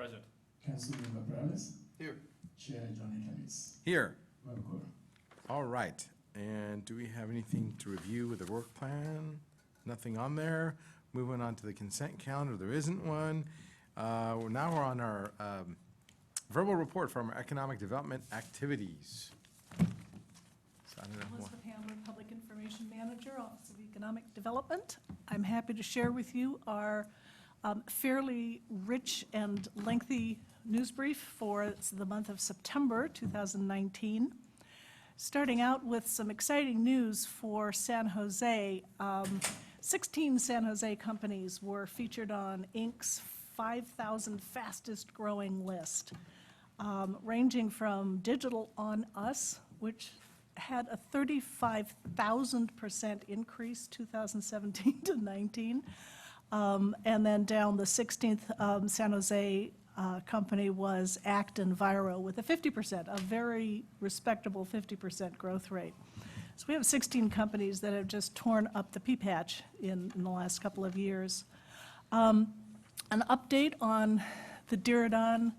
Present. Councilmember Perales. Here. Chair Johnny Callis. Here. Welcome. All right. And do we have anything to review with the work plan? Nothing on there. Moving on to the consent calendar, there isn't one. Now we're on our verbal report from our economic development activities. So I don't know what- Elizabeth Handler, Public Information Manager, Office of Economic Development. I'm happy to share with you our fairly rich and lengthy news brief for the month of September 2019. Starting out with some exciting news for San Jose. 16 San Jose companies were featured on Inc.'s 5,000 fastest growing list, ranging from Digital on Us, which had a 35,000% increase 2017 to 19. And then down the 16th San Jose company was Act Enviro with a 50%, a very respectable 50% growth rate. So we have 16 companies that have just torn up the pea patch in the last couple of years. An update on the Diridon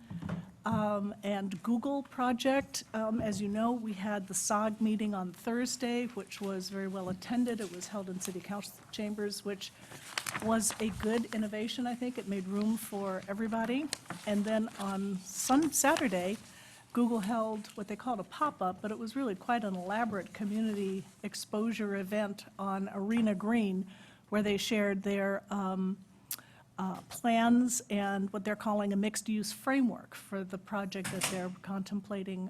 and Google project. As you know, we had the SOG meeting on Thursday, which was very well attended. It was held in City Council chambers, which was a good innovation, I think. It made room for everybody. And then on Saturday, Google held what they called a pop-up, but it was really quite an elaborate community exposure event on Arena Green, where they shared their plans and what they're calling a mixed-use framework for the project that they're contemplating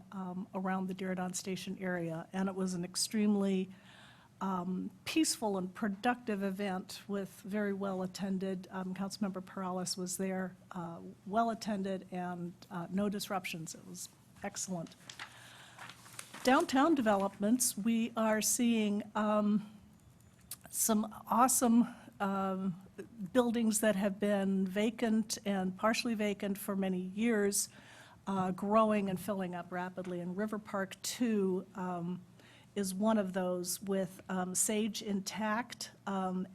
around the Diridon Station area. And it was an extremely peaceful and productive event with very well-attended. Councilmember Perales was there, well-attended, and no disruptions. It was excellent. Downtown developments, we are seeing some awesome buildings that have been vacant and partially vacant for many years, growing and filling up rapidly. And River Park 2 is one of those, with Sage intact,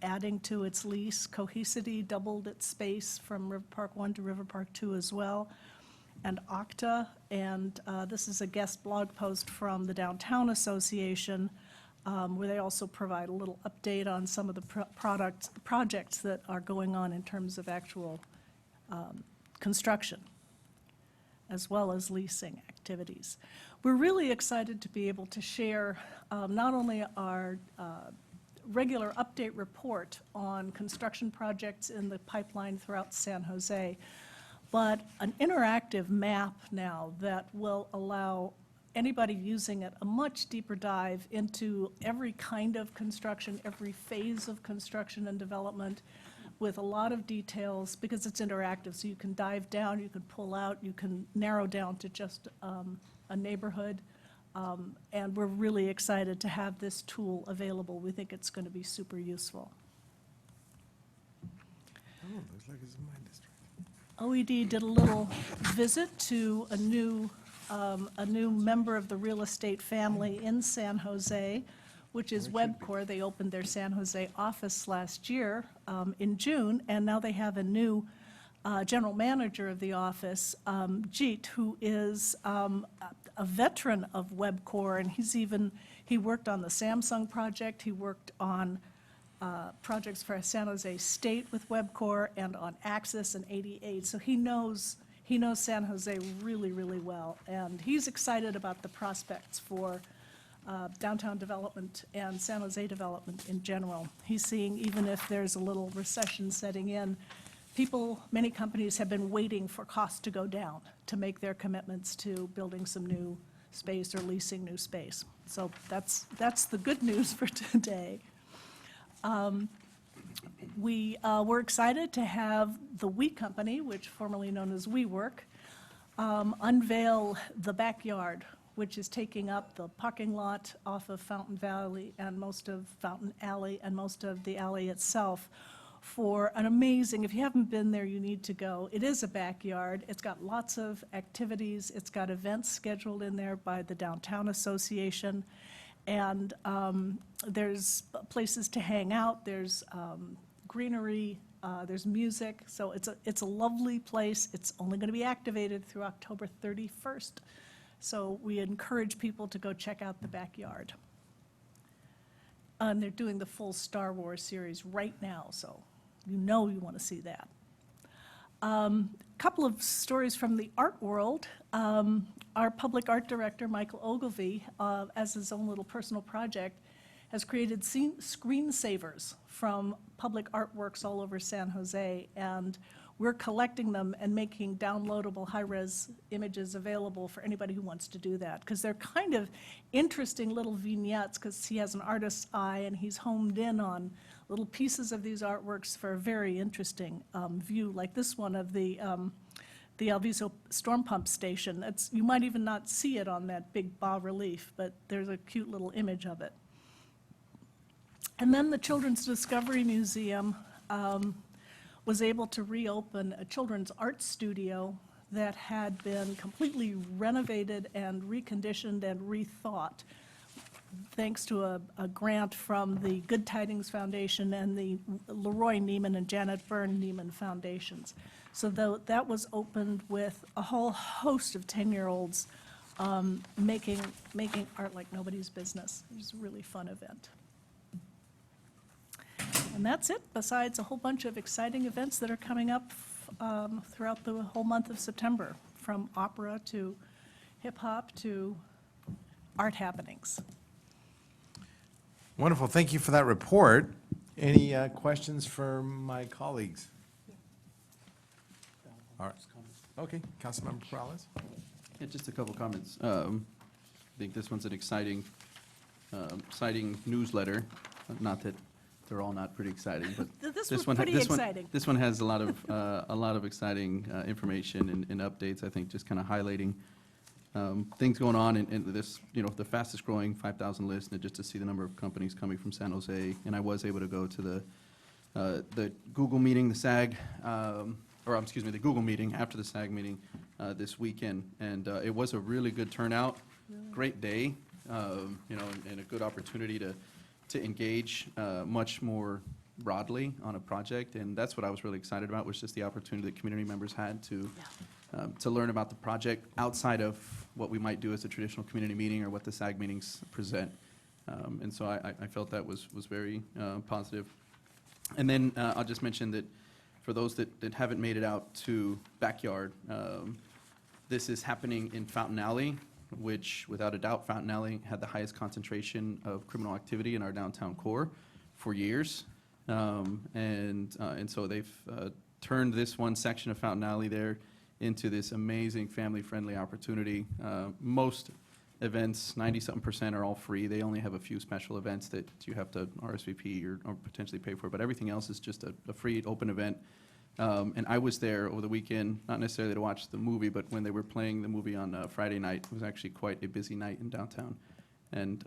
adding to its lease. Cohesity doubled its space from River Park 1 to River Park 2 as well. And Octa, and this is a guest blog post from the Downtown Association, where they also provide a little update on some of the projects that are going on in terms of actual construction, as well as leasing activities. We're really excited to be able to share not only our regular update report on construction projects in the pipeline throughout San Jose, but an interactive map now that will allow anybody using it a much deeper dive into every kind of construction, every phase of construction and development, with a lot of details, because it's interactive. So you can dive down, you can pull out, you can narrow down to just a neighborhood. And we're really excited to have this tool available. We think it's going to be super useful. Oh, looks like it's in my district. OED did a little visit to a new member of the real estate family in San Jose, which is Webcor. They opened their San Jose office last year in June, and now they have a new general manager of the office, Jeet, who is a veteran of Webcor, and he worked on the Samsung project. He worked on projects for San Jose State with Webcor and on Axis and 88. So he knows San Jose really, really well, and he's excited about the prospects for downtown development and San Jose development in general. He's seeing, even if there's a little recession setting in, many companies have been waiting for costs to go down to make their commitments to building some new space or leasing new space. So that's the good news for today. We're excited to have the We Company, which formerly known as WeWork, unveil the backyard, which is taking up the parking lot off of Fountain Valley and most of Fountain Alley and most of the alley itself, for an amazing, if you haven't been there, you need to go. It is a backyard. It's got lots of activities. It's got events scheduled in there by the Downtown Association. And there's places to hang out. There's greenery, There's music, so it's a lovely place. It's only going to be activated through October 31st. So we encourage people to go check out the backyard. And they're doing the full Star Wars series right now, so you want to see that. Couple of stories from the art world. Our public art director, Michael Ogilvy, as his own little personal project, has created screensavers from public artworks all over San Jose, and we're collecting them and making downloadable high-res images available for anybody who wants to do that, because they're kind of interesting little vignettes, because he has an artist's eye and he's homed in on little pieces of these artworks for a very interesting view, like this one of the Alviso storm pump station. You might even not see it on that big bas-relief, but there's a cute little image of it. And then the Children's Discovery Museum was able to reopen a children's art studio that had been completely renovated and reconditioned and rethought, thanks to a grant from the Good Tidings Foundation and the Leroy Neiman and Janet Byrne Neiman Foundations. So that was opened with a whole host of 10-year-olds making art like nobody's business. It was a really fun event. And that's it, besides a whole bunch of exciting events that are coming up throughout the whole month of September, from opera to hip-hop to art happenings. Wonderful, thank you for that report. Any questions for my colleagues? All right. Okay, Councilmember Perales? Yeah, just a couple comments. I think this one's an exciting newsletter. Not that they're all not pretty exciting, but This was pretty exciting. This one has a lot of exciting information and updates. I think just kind of highlighting things going on in this, the fastest growing 5,000 list, and just to see the number of companies coming from San Jose. And I was able to go to the Google meeting, the SAG, the Google meeting after the SAG meeting this weekend, and it was a really good turnout, great day, and a good opportunity to engage much more broadly on a project, and that's what I was really excited about, was just the opportunity that community members had to learn about the project outside of what we might do as a traditional community meeting or what the SAG meetings present. And so I felt that was very positive. And then I'll just mention that for those that haven't made it out to Backyard, this is happening in Fountain Alley, which without a doubt, Fountain Alley had the highest concentration of criminal activity in our downtown core for years. And so they've turned this one section of Fountain Alley there into this amazing family-friendly opportunity. Most events, 90-something%, are all free. They only have a few special events that you have to RSVP or potentially pay for, but everything else is just a free, open event. And I was there over the weekend, not necessarily to watch the movie, but when they were playing the movie on Friday night, it was actually quite a busy night in downtown. And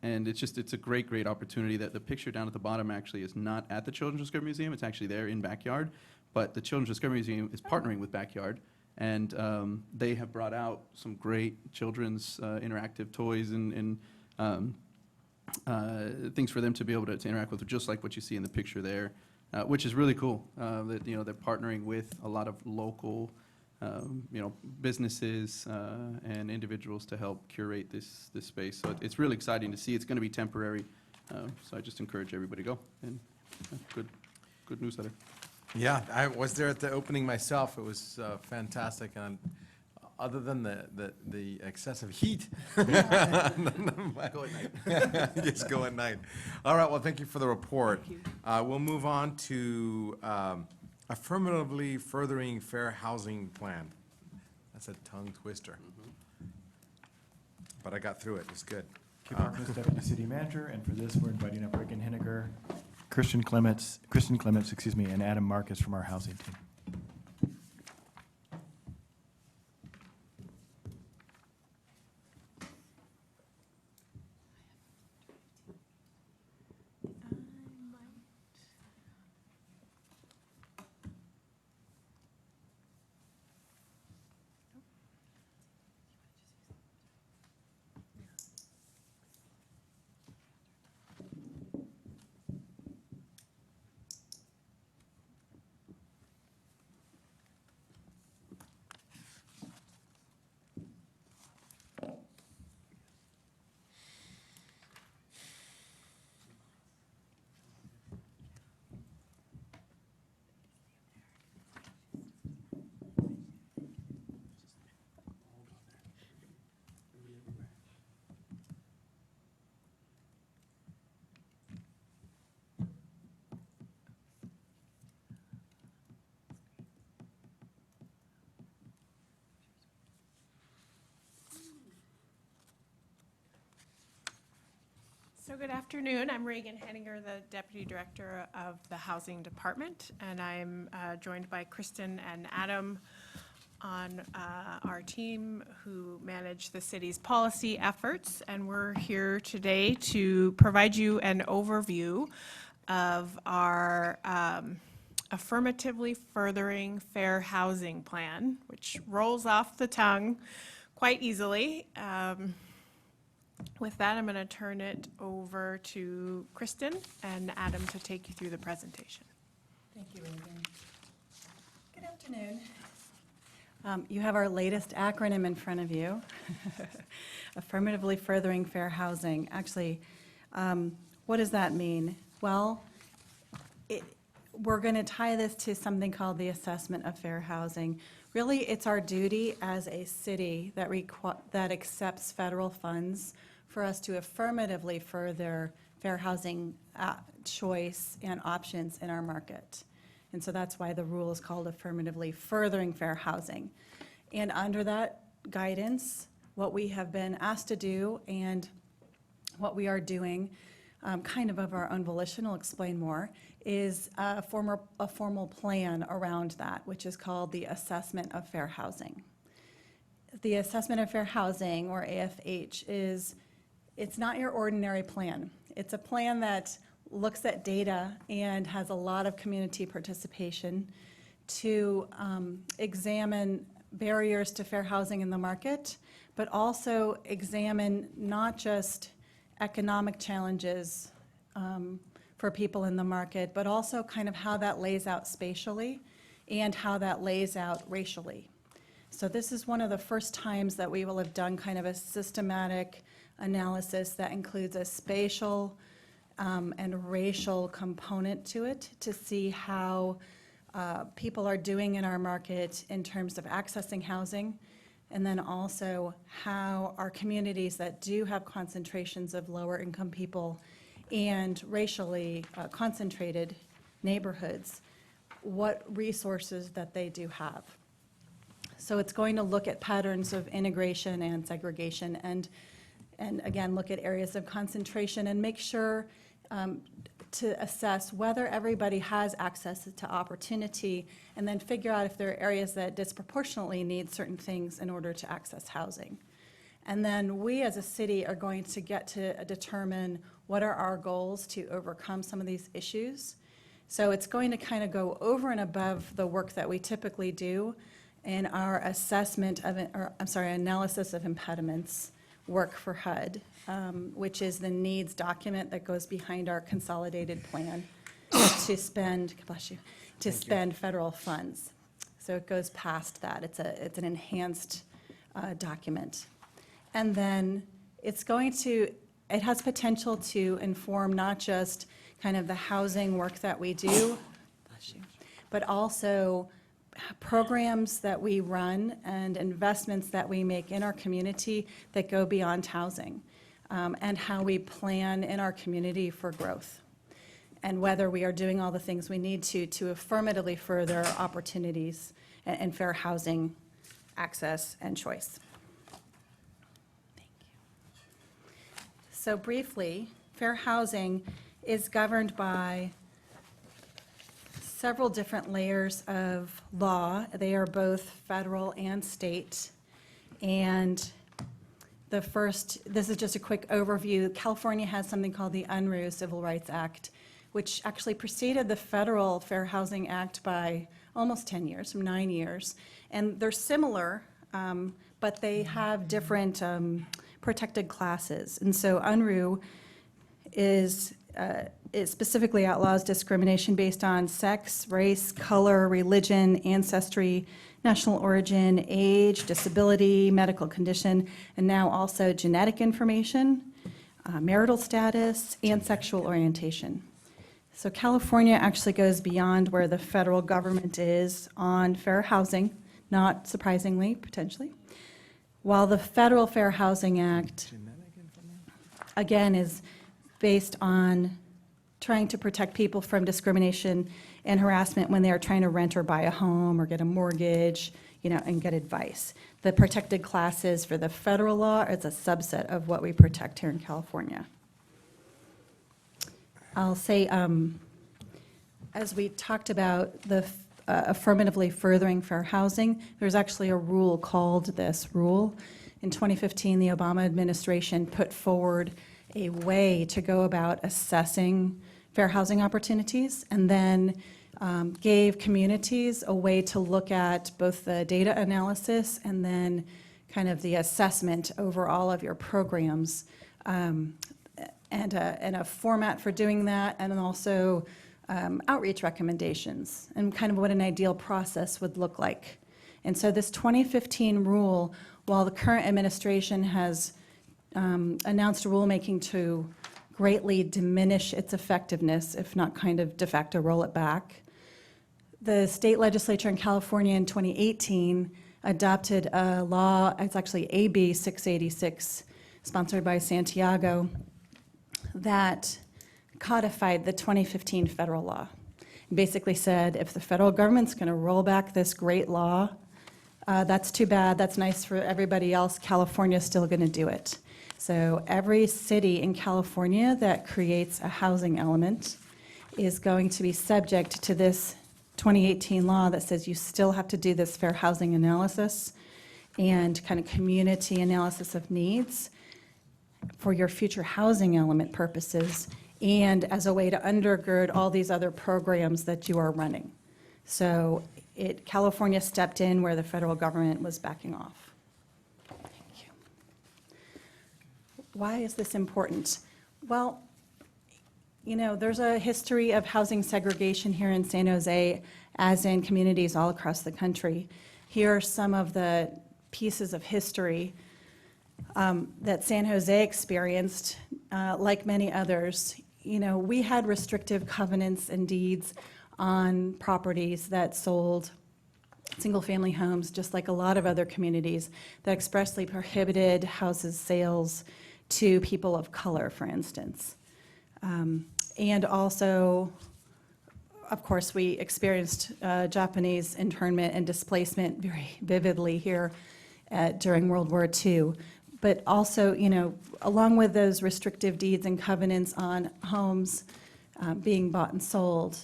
it's a great opportunity. That the picture down at the bottom actually is not at the Children's Discovery Museum. It's actually there in Backyard, but the Children's Discovery Museum is partnering with Backyard, and they have brought out some great children's interactive toys and things for them to be able to interact with, just like what you see in the picture there. Which is really cool, that, they're partnering with a lot of local, businesses and individuals to help curate this space. So it's really exciting to see. It's going to be temporary, so I just encourage everybody to go, and good newsletter. Yeah, I was there at the opening myself. It was fantastic, and other than the excessive heat. Go at night. Just go at night. All right, well, thank you for the report. Thank you. We'll move on to affirmatively furthering fair housing plan. That's a tongue twister. But I got through it, it's good. Kip Harkness, Deputy City Manager, and for this, we're inviting up Rick and Henniger, Christian Clements, and Adam Marcus from our housing team. So good afternoon. I'm Reagan Henninger, the Deputy Director of the Housing Department, and I'm joined by Kristen and Adam on our team who manage the city's policy efforts. And we're here today to provide you an overview of our affirmatively furthering fair housing plan, which rolls off the tongue quite easily. With that, I'm going to turn it over to Kristen and Adam to take you through the presentation. Thank you, Reagan. Good afternoon. You have our latest acronym in front of you, Affirmatively Furthering Fair Housing. Actually, what does that mean? Well, we're going to tie this to something called the Assessment of Fair Housing. Really, it's our duty as a city that accepts federal funds for us to affirmatively further fair housing choice and options in our market. And so that's why the rule is called Affirmatively Furthering Fair Housing. And under that guidance, what we have been asked to do and what we are doing, kind of our own volition, I'll explain more, is a formal plan around that, which is called the Assessment of Fair Housing. The Assessment of Fair Housing, or AFH, it's not your ordinary plan. It's a plan that looks at data and has a lot of community participation to examine barriers to fair housing in the market, but also examine not just economic challenges for people in the market, but also kind of how that lays out spatially and how that lays out racially. So this is one of the first times that we will have done kind of a systematic analysis that includes a spatial and racial component to it to see how people are doing in our market in terms of accessing housing, and then also how our communities that do have concentrations of lower income people and racially concentrated neighborhoods, what resources that they do have. So it's going to look at patterns of integration and segregation and again, look at areas of concentration and make sure to assess whether everybody has access to opportunity, and then figure out if there are areas that disproportionately need certain things in order to access housing. And then we as a city are going to get to determine what are our goals to overcome some of these issues. So it's going to kind of go over and above the work that we typically do in our analysis of impediments work for HUD, which is the needs document that goes behind our consolidated plan to spend, spend federal funds. So it goes past that. It's an enhanced document. And then it has potential to inform not just kind of the housing work that we do, but also programs that we run and investments that we make in our community that go beyond housing, and how we plan in our community for growth, and whether we are doing all the things we need to affirmatively further opportunities and fair housing access and choice. Thank you. So briefly, fair housing is governed by several different layers of law. They are both federal and state. And this is just a quick overview. California has something called the Unruh Civil Rights Act, which actually preceded the Federal Fair Housing Act by almost 10 years, 9 years. And they're similar, but they have different protected classes. And so Unruh it specifically outlaws discrimination based on sex, race, color, religion, ancestry, national origin, age, disability, medical condition, and now also genetic information, marital status, and sexual orientation. So California actually goes beyond where the federal government is on fair housing, not surprisingly, potentially, while the Federal Fair Housing Act, again, is based on trying to protect people from discrimination and harassment when they are trying to rent or buy a home or get a mortgage, and get advice. The protected classes for the federal law is a subset of what we protect here in California. I'll say, as we talked about the affirmatively furthering fair housing, there's actually a rule called this rule. In 2015, the Obama administration put forward a way to go about assessing fair housing opportunities, and then gave communities a way to look at both the data analysis and then kind of the assessment over all of your programs, and a format for doing that, and then also outreach recommendations and kind of what an ideal process would look like. And so this 2015 rule, while the current administration has announced rulemaking to greatly diminish its effectiveness, if not kind of de facto roll it back, the state legislature in California in 2018 adopted a law, it's actually AB 686, sponsored by Santiago, that codified the 2015 federal law. Basically said, if the federal government's going to roll back this great law, that's too bad, that's nice for everybody else, California's still going to do it. So every city in California that creates a housing element is going to be subject to this 2018 law that says you still have to do this fair housing analysis and kind of community analysis of needs for your future housing element purposes, and as a way to undergird all these other programs that you are running. So California stepped in where the federal government was backing off. Thank you. Why is this important? Well, you know, there's a history of housing segregation here in San Jose, as in communities all across the country. Here are some of the pieces of history that San Jose experienced, like many others. You know, we had restrictive covenants and deeds on properties that sold single-family homes, just like a lot of other communities, that expressly prohibited houses sales to people of color, for instance. And also, of course, we experienced Japanese internment and displacement very vividly here during World War II. But also, you know, along with those restrictive deeds and covenants on homes being bought and sold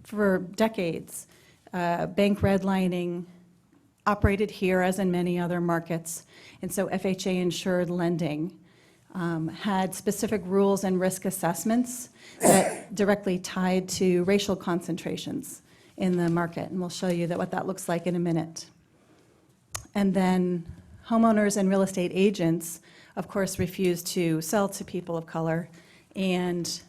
for decades, bank redlining operated here as in many other markets. And so FHA insured lending had specific rules and risk assessments that directly tied to racial concentrations in the market. And we'll show you what that looks like in a minute. And then homeowners and real estate agents, of course, refused to sell to people of color, and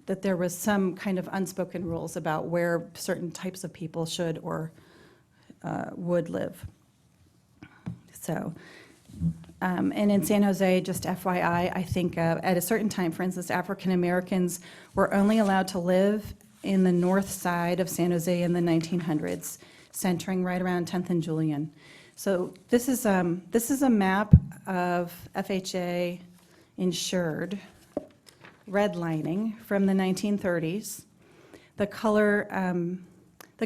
that there was some kind of unspoken rules about where certain types of people should or would live. So, and in San Jose, just FYI, I think at a certain time, for instance, African Americans were only allowed to live in the north side of San Jose in the 1900s, centering right around 10th and Julian. So this is a map of FHA insured redlining from the 1930s. The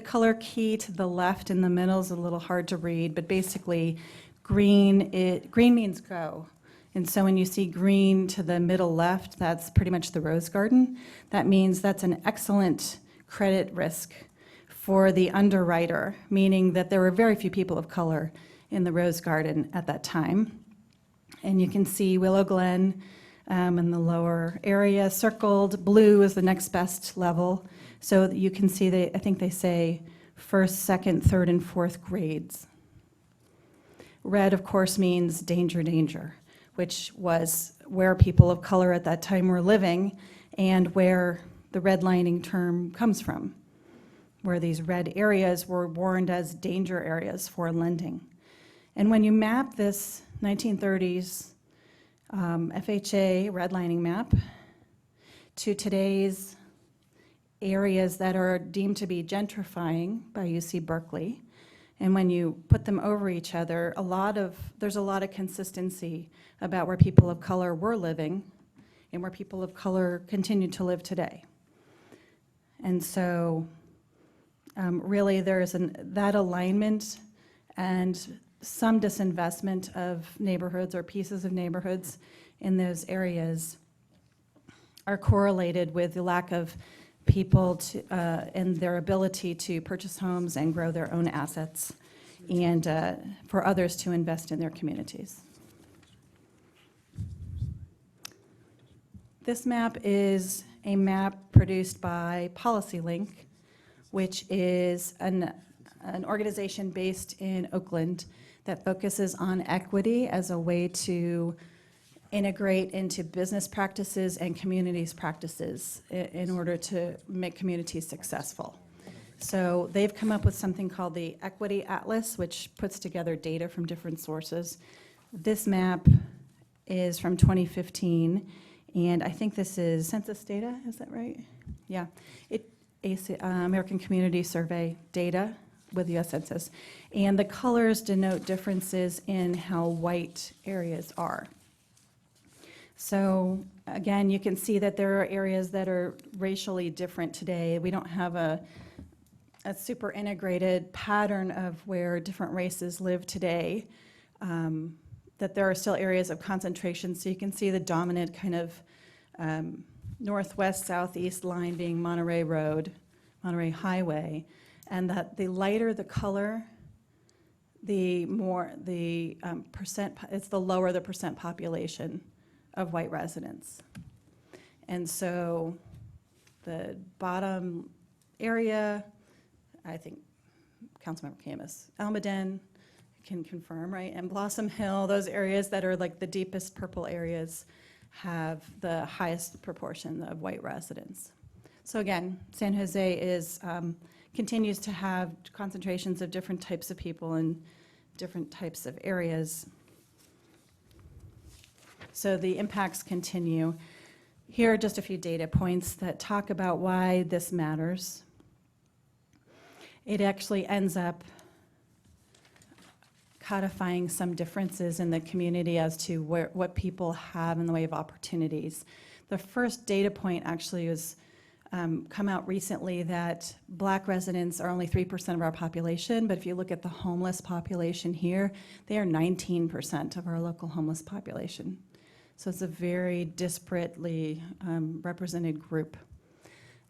color key to the left in the middle is a little hard to read, but basically green means go. And so when you see green to the middle left, that's pretty much the rose garden. That means that's an excellent credit risk for the underwriter, meaning that there were very few people of color in the rose garden at that time. And you can see Willow Glen in the lower area circled. Blue is the next best level. So you can see, I think they say first, second, third, and fourth grades. Red, of course, means danger, danger, which was where people of color at that time were living and where the redlining term comes from, where these red areas were warned as danger areas for lending. And when you map this 1930s FHA redlining map to today's areas that are deemed to be gentrifying by UC Berkeley, and when you put them over each other, there's a lot of consistency about where people of color were living and where people of color continue to live today. And so really there's that alignment and some disinvestment of neighborhoods or pieces of neighborhoods in those areas are correlated with the lack of people and their ability to purchase homes and grow their own assets, and for others to invest in their communities. This map is a map produced by PolicyLink, which is an organization based in Oakland that focuses on equity as a way to integrate into business practices and communities practices in order to make communities successful. So they've come up with something called the Equity Atlas, which puts together data from different sources. This map is from 2015, and I think this is census data, is that right? Yeah. American Community Survey data with U.S. Census. And the colors denote differences in how white areas are. So again, you can see that there are areas that are racially different today. We don't have a super integrated pattern of where different races live today, that there are still areas of concentration. So you can see the dominant kind of northwest, southeast line being Monterey Road, Monterey Highway, and that the lighter the color, the more the it's the lower the percent population of white residents. And so the bottom area, I think Councilmember Camus, Almaden can confirm, right? And Blossom Hill, those areas that are like the deepest purple areas have the highest proportion of white residents. So again, San Jose is, continues to have concentrations of different types of people in different types of areas. So the impacts continue. Here are just a few data points that talk about why this matters. It actually ends up codifying some differences in the community as to what people have in the way of opportunities. The first data point actually was come out recently that Black residents are only 3% of our population, but if you look at the homeless population here, they are 19% of our local homeless population. So it's a very disparately represented group.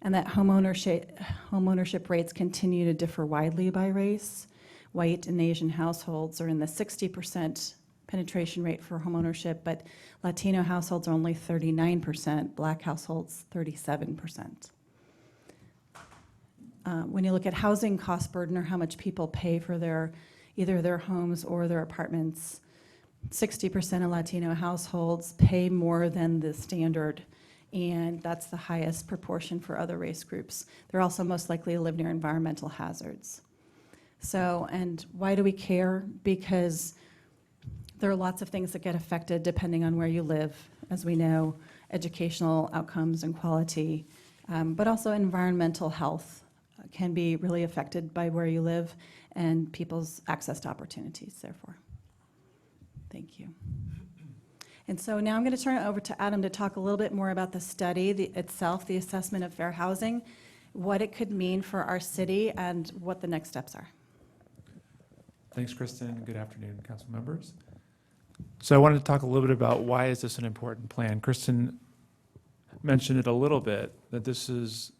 And that homeownership rates continue to differ widely by race. White and Asian households are in the 60% penetration rate for homeownership, but Latino households are only 39%, Black households 37%. When you look at housing cost burden, or how much people pay for either their homes or their apartments, 60% of Latino households pay more than the standard, and that's the highest proportion for other race groups. They're also most likely to live near environmental hazards. So, and why do we care? Because there are lots of things that get affected depending on where you live, as we know, educational outcomes and quality, but also environmental health can be really affected by where you live and people's access to opportunities, therefore. Thank you. And so now I'm going to turn it over to Adam to talk a little bit more about the study itself, the assessment of fair housing, what it could mean for our city, and what the next steps are. Thanks, Kristen. Good afternoon, council members. So I wanted to talk a little bit about why is this an important plan. Kristen mentioned it a little bit, that this is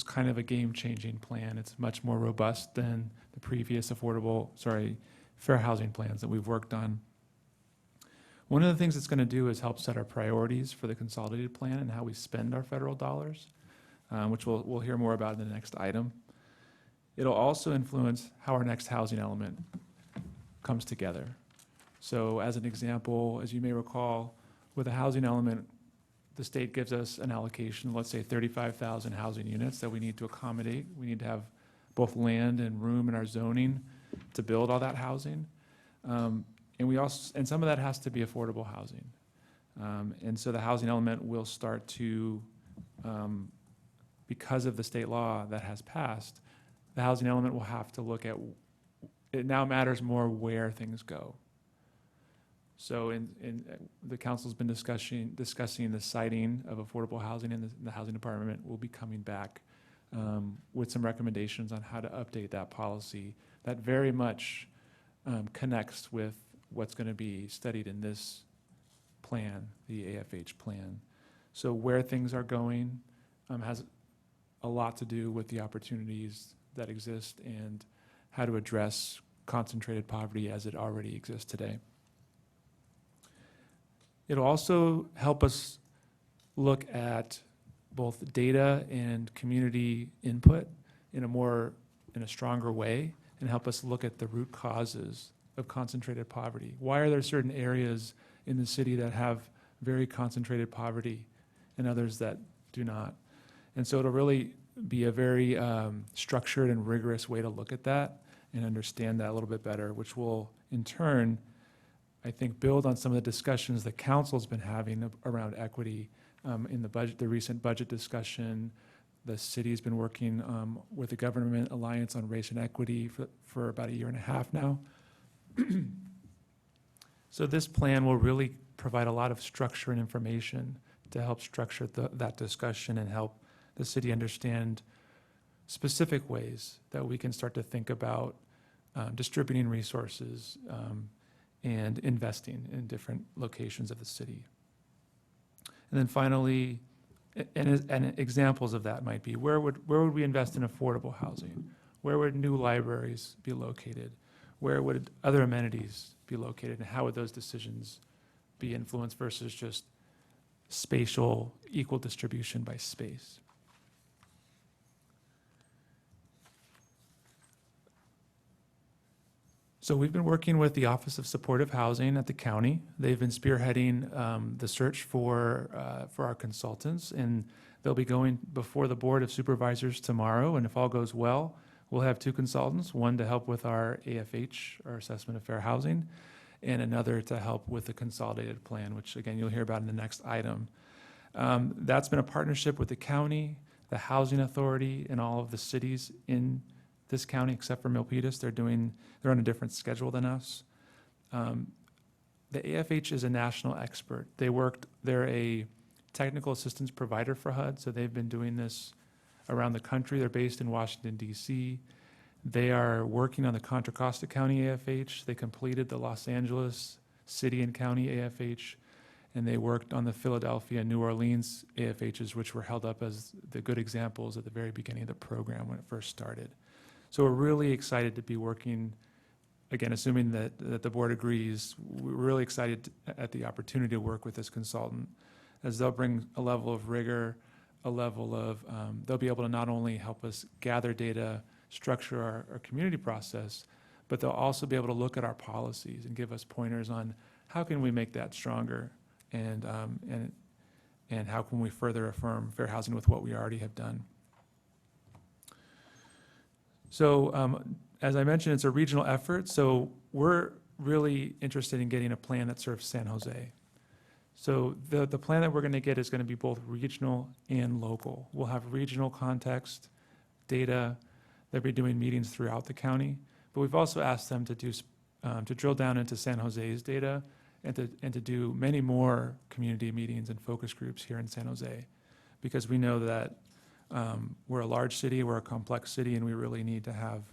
kind of a game-changing plan. It's much more robust than the previous fair housing plans that we've worked on. One of the things it's going to do is help set our priorities for the consolidated plan and how we spend our federal dollars, which we'll hear more about in the next item. It'll also influence how our next housing element comes together. So as an example, as you may recall, with a housing element, the state gives us an allocation, let's say 35,000 housing units that we need to accommodate. We need to have both land and room in our zoning to build all that housing. And some of that has to be affordable housing. And so the housing element will start to, because of the state law that has passed, the housing element will have to look at, it now matters more where things go. So the council's been discussing the siting of affordable housing, and the housing department will be coming back with some recommendations on how to update that policy that very much connects with what's going to be studied in this plan, the AFH plan. So where things are going has a lot to do with the opportunities that exist and how to address concentrated poverty as it already exists today. It'll also help us look at both data and community input in a stronger way, and help us look at the root causes of concentrated poverty. Why are there certain areas in the city that have very concentrated poverty and others that do not? And so it'll really be a very structured and rigorous way to look at that and understand that a little bit better, which will in turn, I think, build on some of the discussions the council's been having around equity in the budget, the recent budget discussion. The city's been working with the Government Alliance on Race and Equity for about 1.5 years now. So this plan will really provide a lot of structure and information to help structure that discussion and help the city understand specific ways that we can start to think about distributing resources and investing in different locations of the city. And then finally, and examples of that might be, where would we invest in affordable housing? Where would new libraries be located? Where would other amenities be located? And how would those decisions be influenced versus just spatial equal distribution by space? So we've been working with the Office of Supportive Housing at the county. They've been spearheading the search for our consultants, and they'll be going before the Board of Supervisors tomorrow, and if all goes well, we'll have 2 consultants, one to help with our AFH, our Assessment of Fair Housing, and another to help with the consolidated plan, which again, you'll hear about in the next item. That's been a partnership with the county, the Housing Authority, and all of the cities in this county, except for Milpitas. They're on a different schedule than us. The AFH is a national expert. They're a technical assistance provider for HUD, so they've been doing this around the country. They're based in Washington, D.C. They are working on the Contra Costa County AFH. They completed the Los Angeles City and County AFH, and they worked on the Philadelphia and New Orleans AFHs, which were held up as the good examples at the very beginning of the program when it first started. So we're really excited to be working, again, assuming that the board agrees, we're really excited at the opportunity to work with this consultant, as they'll bring a level of rigor, a level of, they'll be able to not only help us gather data, structure our community process, but they'll also be able to look at our policies and give us pointers on how can we make that stronger, and how can we further affirm fair housing with what we already have done. So as I mentioned, it's a regional effort, so we're really interested in getting a plan that serves San Jose. So the plan that we're going to get is going to be both regional and local. We'll have regional context, data. They'll be doing meetings throughout the county, but we've also asked them to do to drill down into San Jose's data and to do many more community meetings and focus groups here in San Jose, because we know that we're a large city, we're a complex city, and we really need to have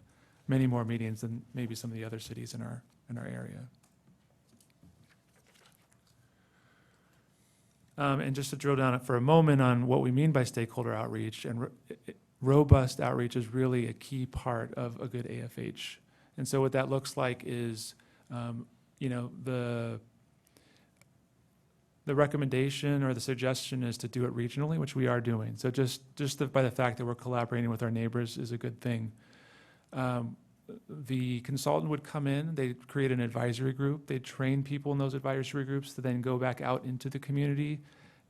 many more meetings than maybe some of the other cities in our area. And just to drill down for a moment on what we mean by stakeholder outreach, and robust outreach is really a key part of a good AFH. And so what that looks like is, the recommendation or the suggestion is to do it regionally, which we are doing. So just by the fact that we're collaborating with our neighbors is a good thing. The consultant would come in, they'd create an advisory group, they'd train people in those advisory groups to then go back out into the community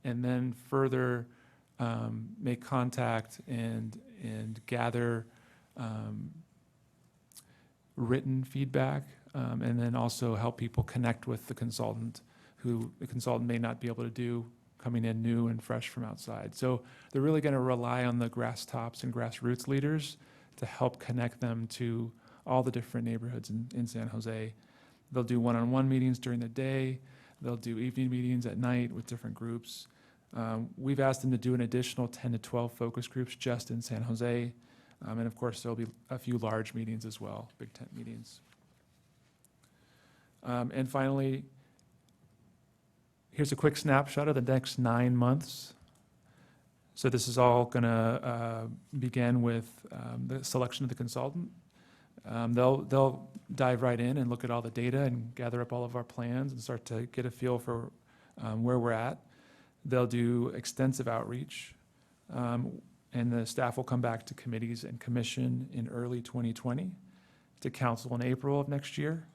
and then further make contact and gather written feedback, and then also help people connect with the consultant, who the consultant may not be able to do coming in new and fresh from outside. So they're really going to rely on the grass tops and grassroots leaders to help connect them to all the different neighborhoods in San Jose. They'll do one-on-one meetings during the day. They'll do evening meetings at night with different groups. We've asked them to do an additional 10 to 12 focus groups just in San Jose. And of course, there'll be a few large meetings as well, big tent meetings. And finally, here's a quick snapshot of the next 9 months So this is all going to begin with the selection of the consultant. They'll dive right in and look at all the data and gather up all of our plans and start to get a feel for where we're at. They'll do extensive outreach, and the staff will come back to committees and commission in early 2020, to council in April of next year.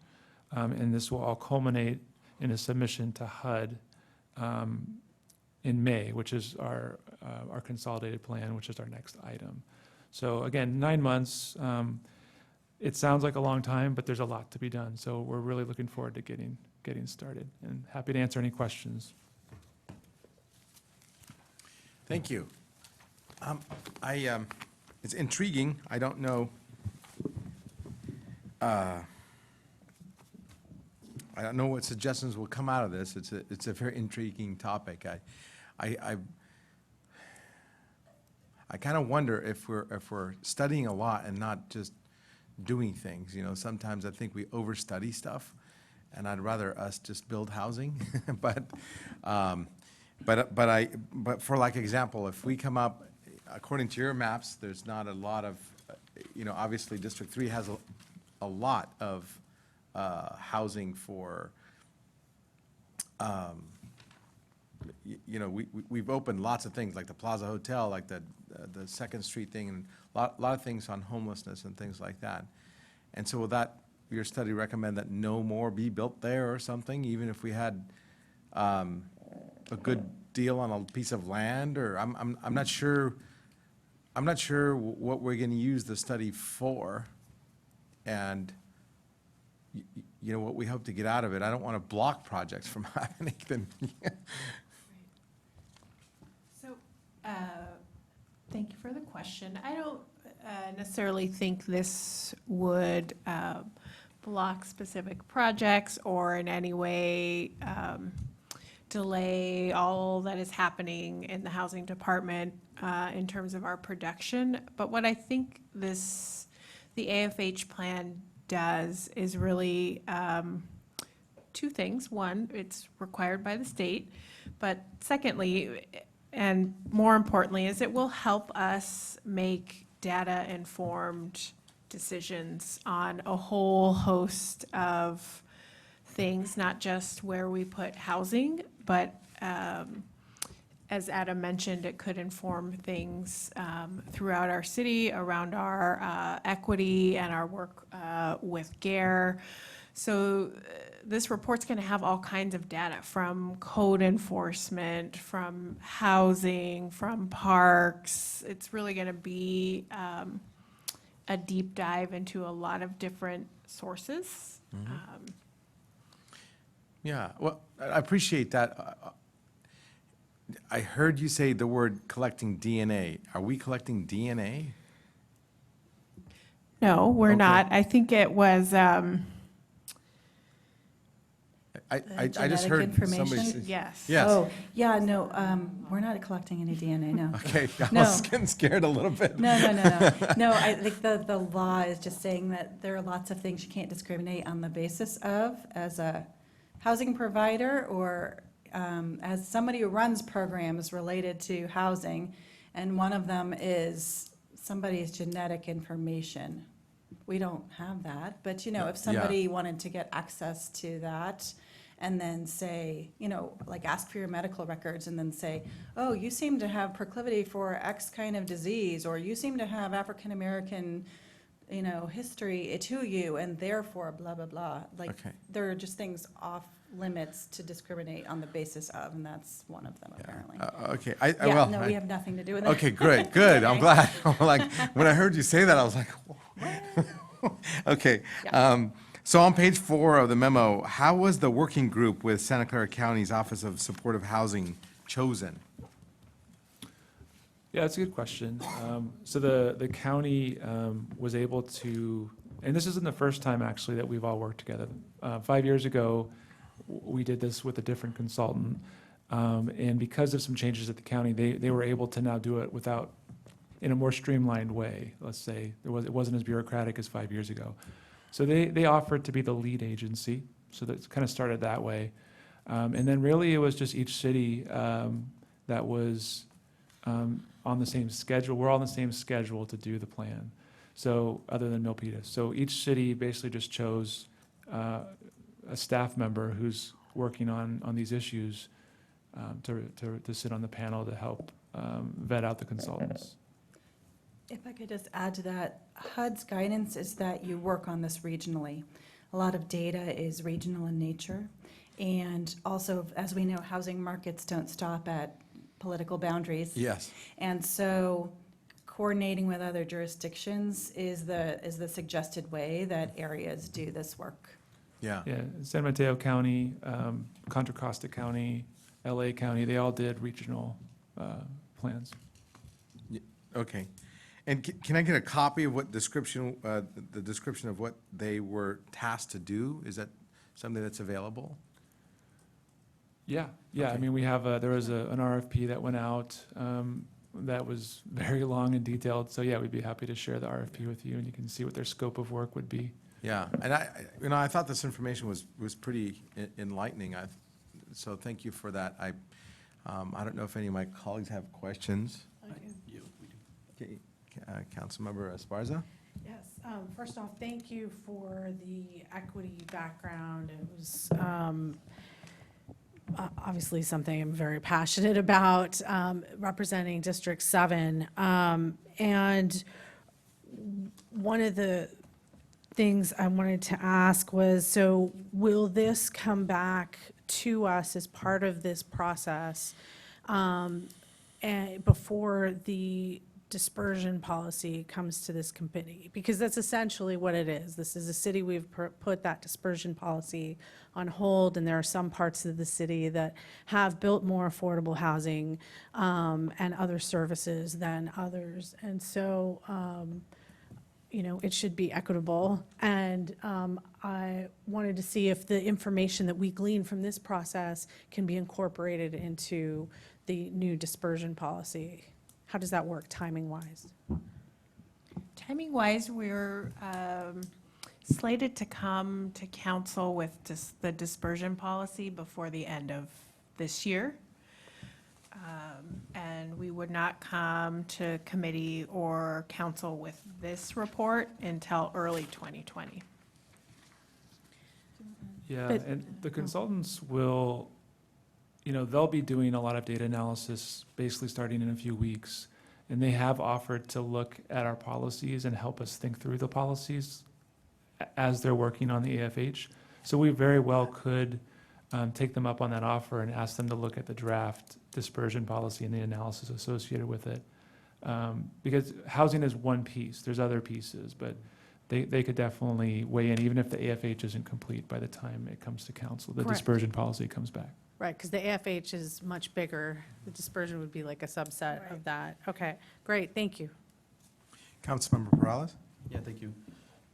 And this will all culminate in a submission to HUD in May, which is our consolidated plan, which is our next item. So again, 9 months. It sounds like a long time, but there's a lot to be done. So we're really looking forward to getting started, and happy to answer any questions. Thank you. It's intriguing. I don't know. I don't know what suggestions will come out of this. It's a very intriguing topic. I kind of wonder if we're studying a lot and not just doing things. You know, sometimes I think we overstudy stuff, and I'd rather us just build housing. But for like example, if we come up, according to your maps, there's not a lot of, you know, obviously District 3 has a lot of housing for, you know, we've opened lots of things like the Plaza Hotel, like the Second Street thing, and a lot of things on homelessness and things like that. And so will that, your study recommend that no more be built there or something, even if we had a good deal on a piece of land? Or I'm not sure what we're going to use the study for, and you know what we hope to get out of it. I don't want to block projects from happening. So, thank you for the question. I don't necessarily think this would block specific projects or in any way delay all that is happening in the housing department in terms of our production. But what I think the AFH plan does is really two things. One, it's required by the state, but secondly, and more importantly, is it will help us make data-informed decisions on a whole host of things, not just where we put housing, but as Adam mentioned, it could inform things throughout our city around our equity and our work with GARE. So this report's going to have all kinds of data from code enforcement, from housing, from parks. It's really going to be a deep dive into a lot of different sources. Yeah, well, I appreciate that. I heard you say the word collecting DNA. Are we collecting DNA? No, we're Okay. not. I think it was, I just genetic heard information? somebody say. yes. Yes. Oh, yeah, no, we're not collecting any DNA, no. Okay, I No. was getting scared a little bit. No. No, I think the law is just saying that there are lots of things you can't discriminate on the basis of as a housing provider or as somebody who runs programs related to housing. And one of them is somebody's genetic information. We don't have that, but you know, if somebody wanted to get access to that and then say, you know, like ask for your medical records and then say, oh, you seem to have proclivity for X kind of disease, or you seem to have African-American, you know, history to you, and therefore blah, blah, blah. Like, Okay. there are just things off limits to discriminate on the basis of, and that's one of them apparently. Okay, Yeah, no, we have nothing to do with it. okay, good. I'm glad. Like, when I heard you say that, I was like, okay. So on page 4 of the memo, how was the working group with Santa Clara County's Office of Supportive Housing chosen? Yeah, that's a good question. So the county was able to, and this isn't the first time actually that we've all worked together. 5 years ago, we did this with a different consultant. And because of some changes at the county, they were able to now do it in a more streamlined way, let's say. It wasn't as bureaucratic as 5 years ago. So they offered to be the lead agency, so that kind of started that way. And then really it was just each city that was on the same schedule. We're all on the same schedule to do the plan. So, other than Milpitas. So each city basically just chose a staff member who's working on these issues to sit on the panel to help vet out the consultants. If I could just add to that, HUD's guidance is that you work on this regionally. A lot of data is regional in nature. And also, as we know, housing markets don't stop at political boundaries. Yes. And so coordinating with other jurisdictions is the suggested way that areas do this work. Yeah. Yeah, San Mateo County, Contra Costa County, LA County, they all did regional plans. Okay. And can I get a copy of what description, the description of what they were tasked to do? Is that something that's available? Yeah, I Okay. mean, we have, there was an RFP that went out that was very long and detailed. So yeah, we'd be happy to share the RFP with you and you can see what their scope of work would be. Yeah, and I thought this information was pretty enlightening. So thank you for that. I don't know if any of my colleagues have questions. Okay, Councilmember Esparza? Yes, first off, thank you for the equity background. It was obviously something I'm very passionate about, representing District 7. And one of the things I wanted to ask was, so will this come back to us as part of this process and before the dispersion policy comes to this committee? Because that's essentially what it is. This is a city, we've put that dispersion policy on hold, and there are some parts of the city that have built more affordable housing and other services than others. And so, it should be equitable. And I wanted to see if the information that we glean from this process can be incorporated into the new dispersion policy. How does that work timing-wise? Timing-wise, we're slated to come to council with the dispersion policy before the end of this year. And we would not come to committee or council with this report until early 2020. Yeah, But- and the consultants will, they'll be doing a lot of data analysis, basically starting in a few weeks. And they have offered to look at our policies and help us think through the policies as they're working on the AFH. So we very well could take them up on that offer and ask them to look at the draft dispersion policy and the analysis associated with it. Because housing is one piece, there's other pieces, but they could definitely weigh in, even if the AFH isn't complete by the time it comes to council, the Correct. dispersion policy comes back. Right, because the AFH is much bigger. The dispersion would be like a subset of that. Okay, great, thank you. Councilmember Perales? Yeah, thank you.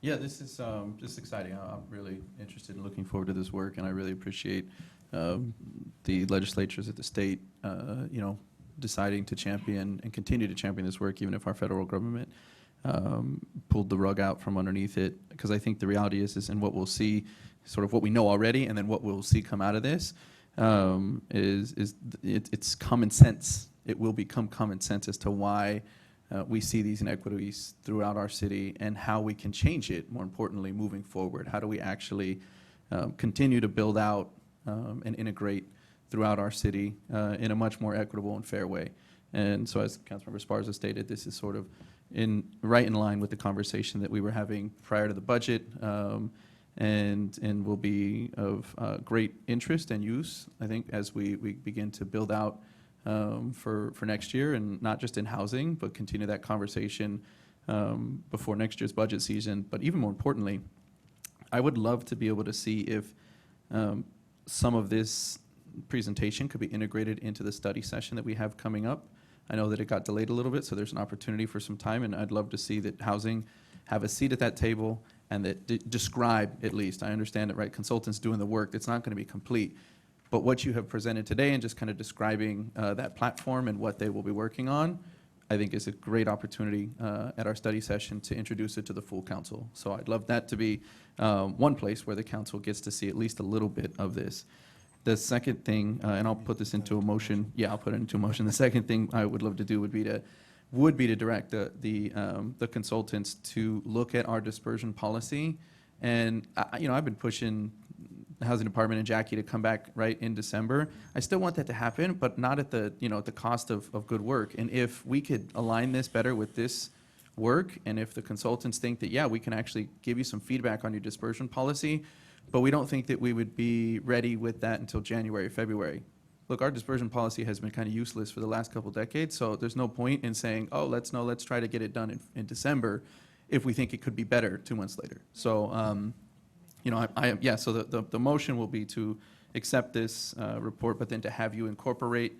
Yeah, this is just exciting. I'm really interested and looking forward to this work, and I really appreciate the legislatures at the state, deciding to champion and continue to champion this work, even if our federal government pulled the rug out from underneath it. Because I think the reality is, and what we'll see, sort of what we know already, and then what we'll see come out of this, it's common sense. It will become common sense as to why we see these inequities throughout our city and how we can change it, more importantly, moving forward. How do we actually continue to build out and integrate throughout our city in a much more equitable and fair way? And so, as Councilmember Esparza stated, this is sort of right in line with the conversation that we were having prior to the budget, and will be of great interest and use, I think, as we begin to build out for next year, and not just in housing, but continue that conversation before next year's budget season. But even more importantly, I would love to be able to see if some of this presentation could be integrated into the study session that we have coming up. I know that it got delayed a little bit, so there's an opportunity for some time, and I'd love to see that housing have a seat at that table and that describe, at least, I understand that, right, consultants doing the work, it's not going to be complete. But what you have presented today and just kind of describing that platform and what they will be working on, I think is a great opportunity at our study session to introduce it to the full council. So I'd love that to be one place where the council gets to see at least a little bit of this. The second thing, and I'll put this into a motion, yeah, I'll put it into a motion. The second thing I would love to do would be to direct the consultants to look at our dispersion policy. And, I've been pushing the Housing Department and Jackie to come back right in December. I still want that to happen, but not at the, at the cost of good work. And if we could align this better with this work, and if the consultants think that, yeah, we can actually give you some feedback on your dispersion policy, but we don't think that we would be ready with that until January, February. Look, our dispersion policy has been kind of useless for the last couple decades, so there's no point in saying, oh, let's try to get it done in December if we think it could be better 2 months later. So, so the motion will be to accept this report, but then to have you incorporate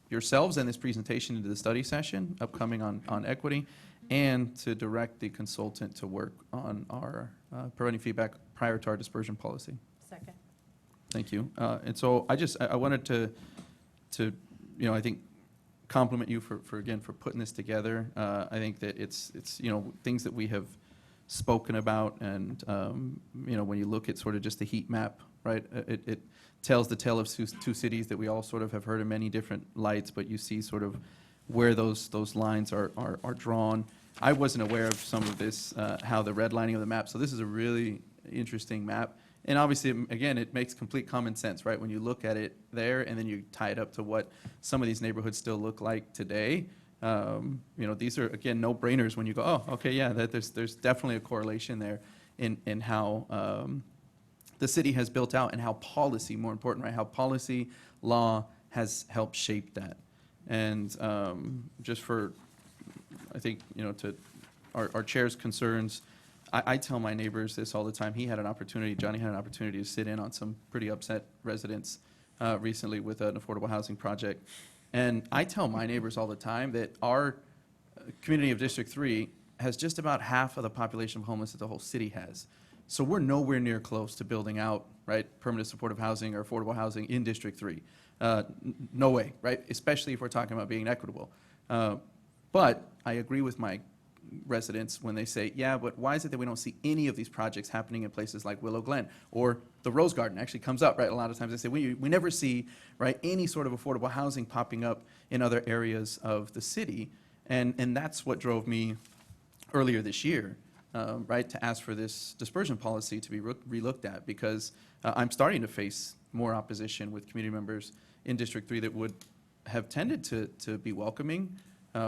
yourselves and this presentation into the study session upcoming on equity, and to direct the consultant to work on our providing feedback prior to our dispersion policy. Second. Thank you. And so I wanted to I think compliment you for putting this together. I think that it's things that we have spoken about, and when you look at sort of just the heat map, right, it tells the tale of two cities that we all sort of have heard in many different lights, but you see sort of where those lines are drawn. I wasn't aware of some of this, how the redlining of the map, so this is a really interesting map. And obviously, again, it makes complete common sense, right? When you look at it there and then you tie it up to what some of these neighborhoods still look like today, these are, again, no-brainers when you go, oh, okay, yeah, there's definitely a correlation there in how the city has built out, and how policy, more important, right, how policy, law has helped shape that. And just for, I think, to our chair's concerns, I tell my neighbors this all the time. Johnny had an opportunity to sit in on some pretty upset residents recently with an affordable housing project. And I tell my neighbors all the time that our community of District 3 has just about half of the population of homeless that the whole city has. So we're nowhere near close to building out, right, permanent supportive housing or affordable housing in District 3. No way, right? Especially if we're talking about being equitable. But I agree with my residents when they say, yeah, but why is it that we don't see any of these projects happening in places like Willow Glen, or the Rose Garden actually comes up, right? A lot of times they say, we never see, right, any sort of affordable housing popping up in other areas of the city. And that's what drove me earlier this year, right, to ask for this dispersion policy to be relooked at, because I'm starting to face more opposition with community members in District 3 that would have tended to be welcoming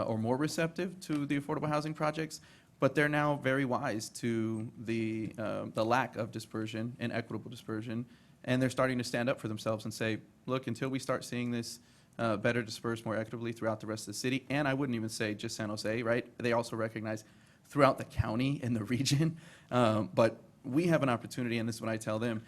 or more receptive to the affordable housing projects, but they're now very wise to the lack of dispersion and equitable dispersion, and they're starting to stand up for themselves and say, look, until we start seeing this better dispersed more equitably throughout the rest of the city, and I wouldn't even say just San Jose, right? They also recognize throughout the county and the region, but we have an opportunity, and this is what I tell them,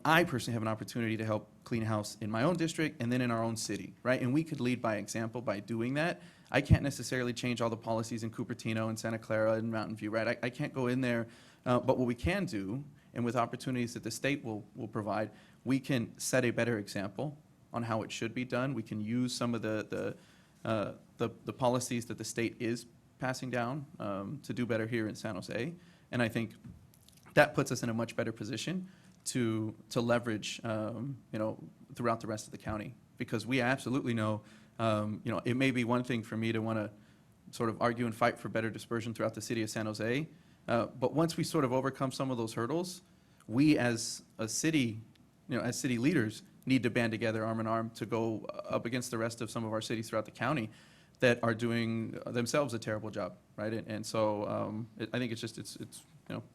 I personally have an opportunity to help clean house in my own district and then in our own city, right? And we could lead by example by doing that. I can't necessarily change all the policies in Cupertino and Santa Clara and Mountain View, right? I can't go in there, but what we can do, and with opportunities that the state will provide, we can set a better example on how it should be done. We can use some of the policies that the state is passing down to do better here in San Jose, and I think that puts us in a much better position to leverage, throughout the rest of the county, because we absolutely know, it may be one thing for me to want to sort of argue and fight for better dispersion throughout the city of San Jose, but once we sort of overcome some of those hurdles, we as a city, as city leaders, need to band together arm in arm to go up against the rest of some of our cities throughout the county that are doing themselves a terrible job, right? And so I think it's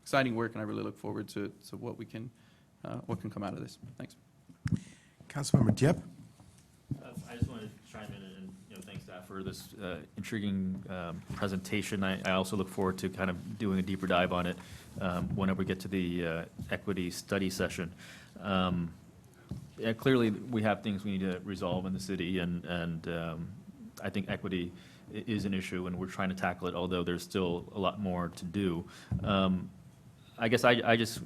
exciting work, and I really look forward to what can come out of this. Thanks. Councilmember Diep? I just wanted to chime in and thank staff for this intriguing presentation. I also look forward to kind of doing a deeper dive on it whenever we get to the equity study session. Clearly, we have things we need to resolve in the city, and I think equity is an issue, and we're trying to tackle it, although there's still a lot more to do. I guess I just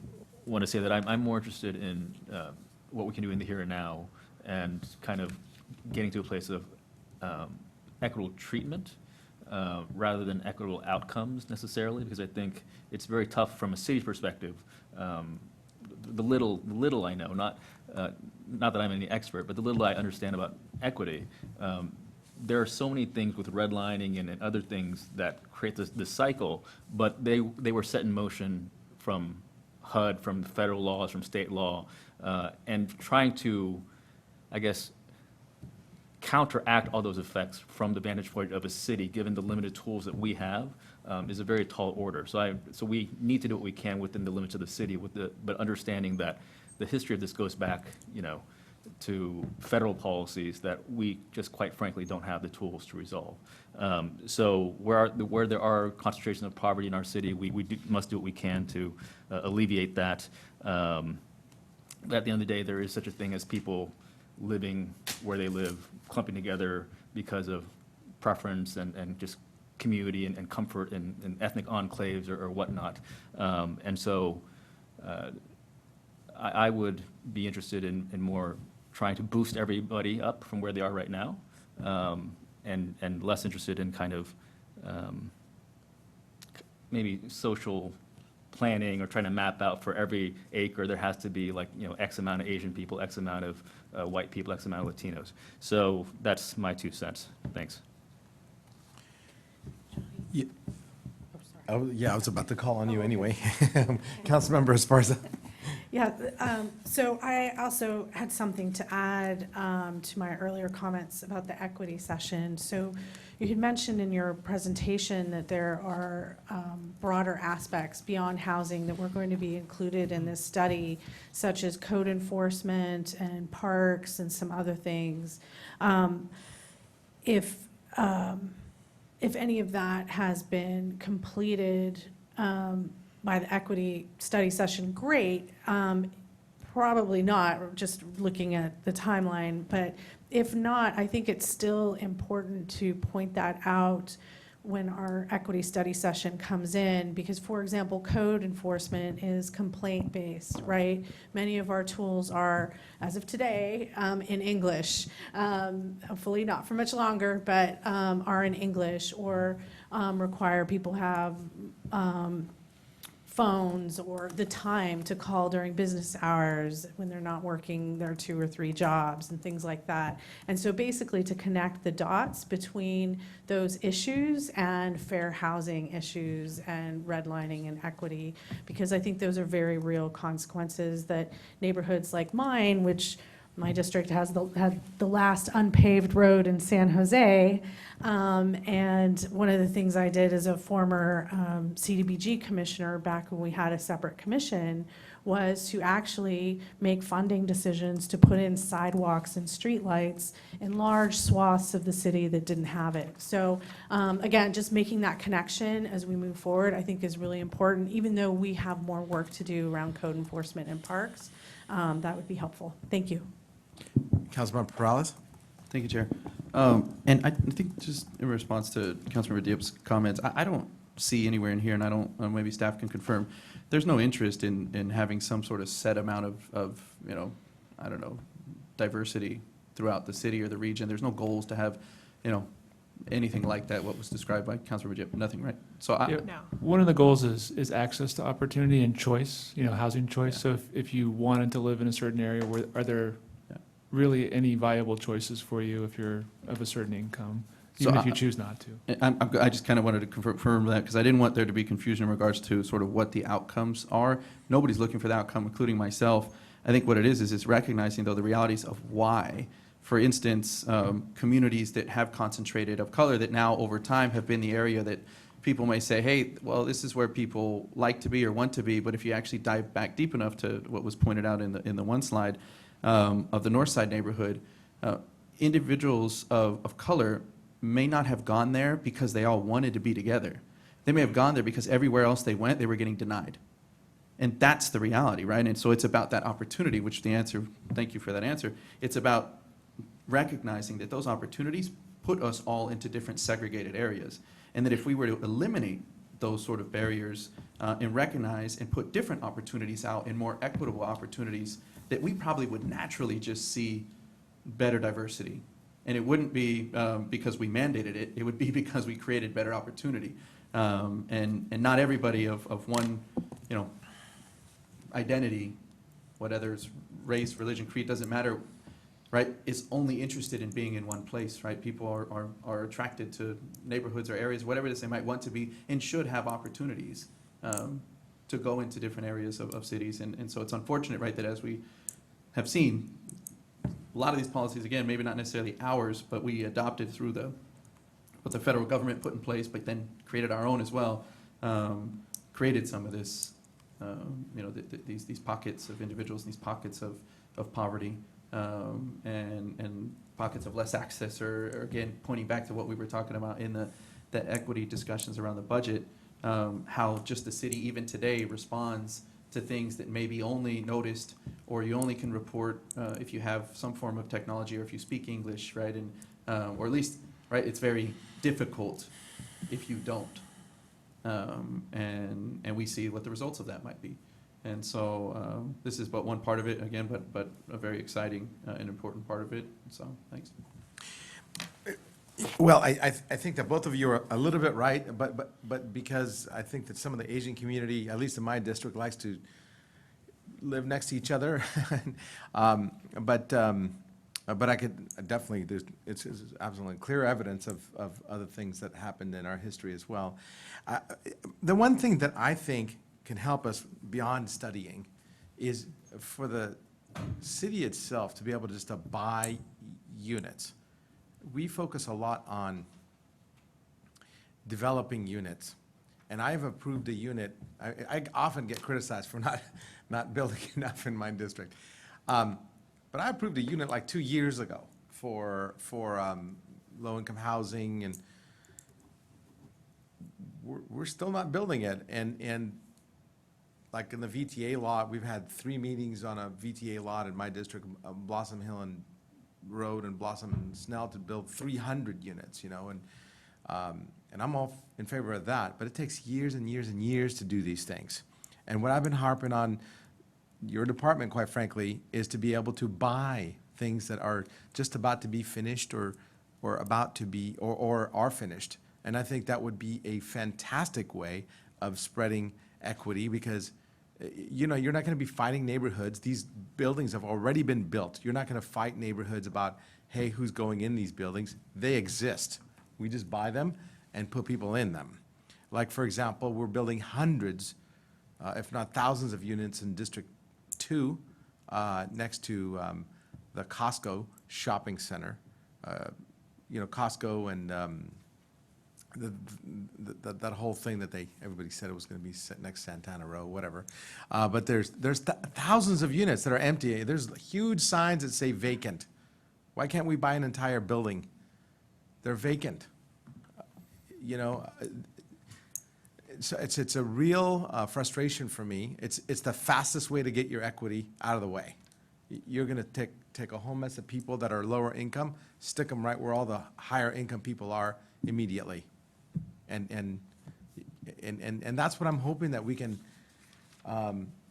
want to say that I'm more interested in what we can do in the here and now, and kind of getting to a place of equitable treatment rather than equitable outcomes necessarily, because I think it's very tough from a city's perspective. The little I know, not not that I'm any expert, but the little I understand about equity, there are so many things with redlining and other things that create this cycle, but they were set in motion from HUD, from federal laws, from state law, and trying to, I guess, counteract all those effects from the vantage point of a city, given the limited tools that we have, is a very tall order. So we need to do what we can within the limits of the city, but understanding that the history of this goes back, to federal policies that we just quite frankly don't have the tools to resolve. So where there are concentrations of poverty in our city, we must do what we can to alleviate that. But at the end of the day, there is such a thing as people living where they live, clumping together because of preference and just community and comfort and ethnic enclaves or whatnot. And so I would be interested in more trying to boost everybody up from where they are right now, and less interested in kind of maybe social planning or trying to map out for every acre, there has to be like, X amount of Asian people, X amount of white people, X amount of Latinos. So that's my 2 cents. Thanks. Yeah. I was about to call on you anyway. Councilmember Esparza. Yeah, so I also had something to add to my earlier comments about the equity session. So you had mentioned in your presentation that there are broader aspects beyond housing that were going to be included in this study, such as code enforcement and parks and some other things. If any of that has been completed by the equity study session, great. Probably not, just looking at the timeline. But if not, I think it's still important to point that out when our equity study session comes in, because, for example, code enforcement is complaint-based, right? Many of our tools are, as of today, in English. Hopefully not for much longer, but are in English, or require people have phones or the time to call during business hours when they're not working their 2 or 3 jobs and things like that. And so basically to connect the dots between those issues and fair housing issues and redlining and equity, because I think those are very real consequences that neighborhoods like mine, which my district had the last unpaved road in San Jose. And one of the things I did as a former CDBG commissioner back when we had a separate commission was to actually make funding decisions to put in sidewalks and streetlights in large swaths of the city that didn't have it. So again, just making that connection as we move forward, I think is really important, even though we have more work to do around code enforcement and parks. That would be helpful. Thank you. Councilmember Perales. Thank you, Chair. And I think just in response to Councilmember Diop's comments, I don't see anywhere in here, and I don't, maybe staff can confirm, there's no interest in having some sort of set amount of I don't know, diversity throughout the city or the region. There's no goals to have, anything like that, what was described by Councilmember Diop, nothing, right? So I, Yep. No. One of the goals is access to opportunity and choice, housing choice. So if you wanted to live in a certain area, are there Yeah. really any viable choices for you if you're of a certain income, even So if you choose not to? I just kind of wanted to confirm that, because I didn't want there to be confusion in regards to sort of what the outcomes are. Nobody's looking for the outcome, including myself. I think what it is it's recognizing, though, the realities of why. For instance, communities that have concentrated of color that now over time have been the area that people may say, hey, well, this is where people like to be or want to be, but if you actually dive back deep enough to what was pointed out in the one slide of the North Side neighborhood, individuals of color may not have gone there because they all wanted to be together. They may have gone there because everywhere else they went, they were getting denied. And that's the reality, right? And so it's about that opportunity, which the answer, thank you for that answer, it's about recognizing that those opportunities put us all into different segregated areas. And that if we were to eliminate those sort of barriers and recognize and put different opportunities out and more equitable opportunities, that we probably would naturally just see better diversity. And it wouldn't be because we mandated it, it would be because we created better opportunity. And not everybody of one, identity, whether it's race, religion, creed, doesn't matter, right, is only interested in being in one place, right? People are attracted to neighborhoods or areas, whatever it is they might want to be, and should have opportunities to go into different areas of cities. And so it's unfortunate, right, that as we have seen, a lot of these policies, again, maybe not necessarily ours, but we adopted through what the federal government put in place, but then created our own as well, created some of this, these pockets of individuals, these pockets of poverty, and pockets of less access, or again, pointing back to what we were talking about in the equity discussions around the budget, how just the city even today responds to things that may be only noticed, or you only can report if you have some form of technology, or if you speak English, right? And or at least, right, it's very difficult if you don't. And we see what the results of that might be. And so this is but one part of it, again, but a very exciting and important part of it. So thanks. Well, I think that both of you are a little bit right, but because I think that some of the Asian community, at least in my district, likes to live next to each other. But I could definitely, it's absolutely clear evidence of other things that happened in our history as well. The one thing that I think can help us beyond studying is for the city itself to be able just to buy units. We focus a lot on developing units, and I've approved a unit. I often get criticized for not building enough in my district. But I approved a unit like 2 years ago for low-income housing, and we're still not building it. And like in the VTA lot, we've had 3 meetings on a VTA lot in my district, Blossom Hill and Road and Blossom and Snell, to build 300 units, and I'm all in favor of that, but it takes years and years and years to do these things. And what I've been harping on your department, quite frankly, is to be able to buy things that are just about to be finished or about to be, or are finished. And I think that would be a fantastic way of spreading equity, because you're not going to be fighting neighborhoods. These buildings have already been built. You're not going to fight neighborhoods about, hey, who's going in these buildings? They exist. We just buy them and put people in them. Like, for example, we're building hundreds, if not thousands of units in District 2, next to the Costco shopping center. Costco and that whole thing that everybody said it was going to be next Santana Row, whatever. But there's thousands of units that are empty. There's huge signs that say vacant. Why can't we buy an entire building? They're vacant. It's a real frustration for me. It's the fastest way to get your equity out of the way. You're going to take a whole mess of people that are lower income, stick them right where all the higher income people are immediately. And that's what I'm hoping that we can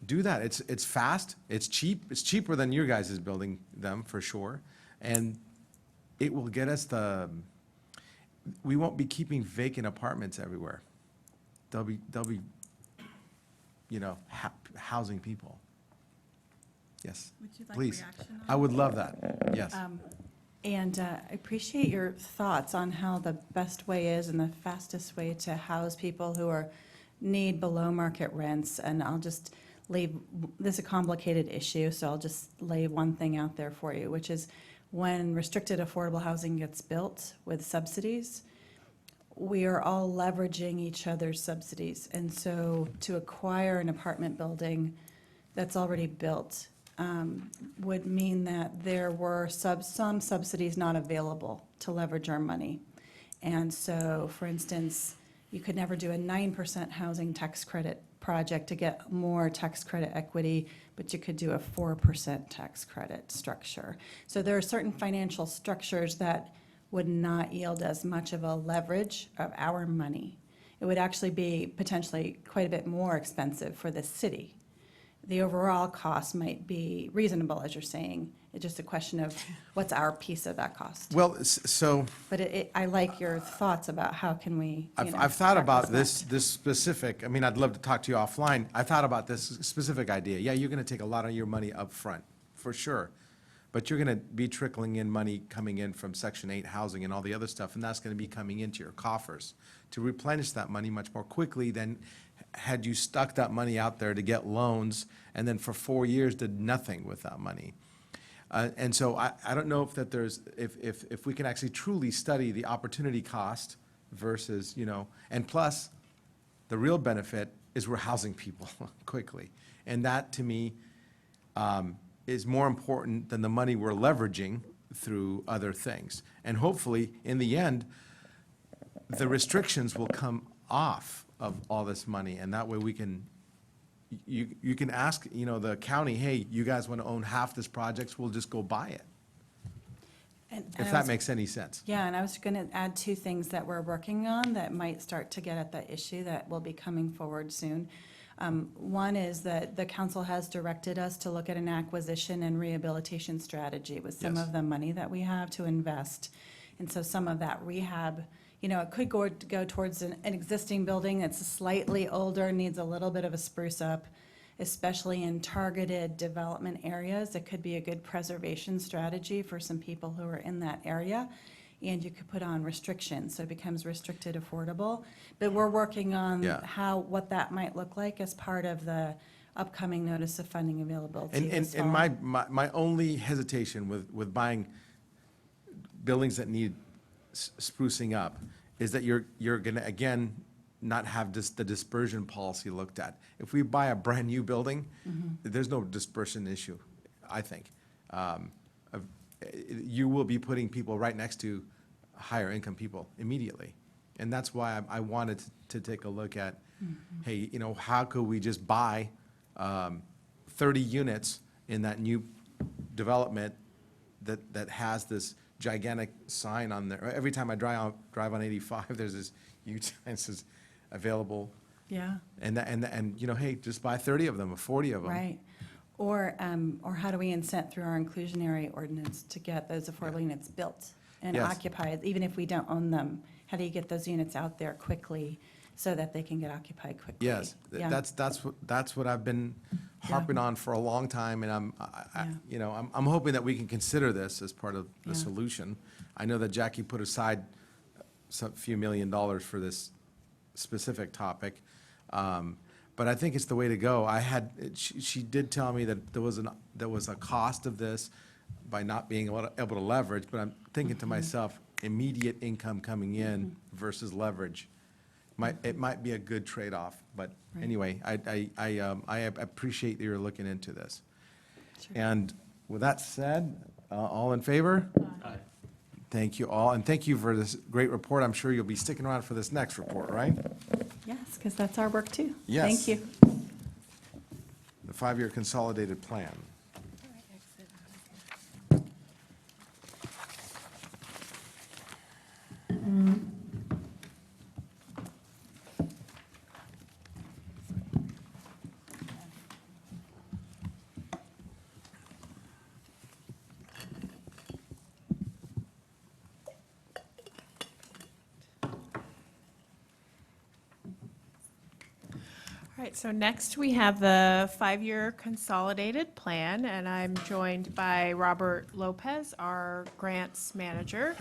do that. It's fast, it's cheap, it's cheaper than your guys' building them for sure. And it will get us we won't be keeping vacant apartments everywhere. They'll be housing people. Yes, Would you like please. reaction on I would love that, yes. And I appreciate your thoughts on how the best way is and the fastest way to house people who need below market rents. And I'll just leave, this is a complicated issue, so I'll just lay one thing out there for you, which is when restricted affordable housing gets built with subsidies, we are all leveraging each other's subsidies. And so to acquire an apartment building that's already built would mean that there were some subsidies not available to leverage our money. And so, for instance, you could never do a 9% housing tax credit project to get more tax credit equity, but you could do a 4% tax credit structure. So there are certain financial structures that would not yield as much of a leverage of our money. It would actually be potentially quite a bit more expensive for the city. The overall cost might be reasonable, as you're saying. It's just a question of what's our piece of that cost. Well, so. But I like your thoughts about how can we, I've thought about this. this specific, I'd love to talk to you offline. I thought about this specific idea. Yeah, you're going to take a lot of your money up front for sure. But you're gonna be trickling in money coming in from Section 8 housing and all the other stuff, and that's gonna be coming into your coffers to replenish that money much more quickly than had you stuck that money out there to get loans and then for 4 years did nothing with that money. And so I don't know if that if we can actually truly study the opportunity cost versus, and plus, the real benefit is we're housing people quickly. And that, to me, is more important than the money we're leveraging through other things. And hopefully, in the end, the restrictions will come off of all this money, and that way we can, you can ask, the county, hey, you guys want to own half this project, we'll just go buy it, And if I that was- makes any sense. Yeah, and I was going to add two things that we're working on that might start to get at that issue that will be coming forward soon. One is that the council has directed us to look at an acquisition and rehabilitation strategy with some Yes. of the money that we have to invest. And so some of that rehab, it could go towards an existing building that's slightly older, needs a little bit of a spruce up, especially in targeted development areas. It could be a good preservation strategy for some people who are in that area. And you could put on restrictions, so it becomes restricted affordable. But we're working on Yeah. what that might look like as part of the upcoming notice of funding availability this And fall. my only hesitation with buying buildings that need sprucing up is that you're gonna, again, not have the dispersion policy looked at. If we buy a brand-new building, there's no dispersion issue, I think. You will be putting people right next to higher income people immediately. And that's why I wanted to take a look at, hey, how could we just buy 30 units in that new development that has this gigantic sign on there? Every time I drive on 85, there's this huge sign that says available. Yeah. And hey, just buy 30 of them or 40 of them. Right. Or how do we incent through our inclusionary ordinance to get those affordable units built and Yes. occupied, even if we don't own them? How do you get those units out there quickly so that they can get occupied quickly? Yes, Yeah. that's what I've been harping on for a long time, and I'm hoping that we can consider this as part of the Yeah. solution. I know that Jackie put aside some few $1 million for this specific topic, but I think it's the way to go. She did tell me that there was a cost of this by not being able to leverage, but I'm thinking to myself, immediate income coming in versus leverage. It might be a good trade-off, but Right. anyway, I appreciate that you're looking into this. Sure. And with that said, all in favor? Aye. Thank you all, and thank you for this great report. I'm sure you'll be sticking around for this next report, right? Yes, because that's our work too. Yes. Thank you. The 5-year consolidated plan. All right, so next we have the 5-year consolidated plan, and I'm joined by Robert Lopez, our grants manager.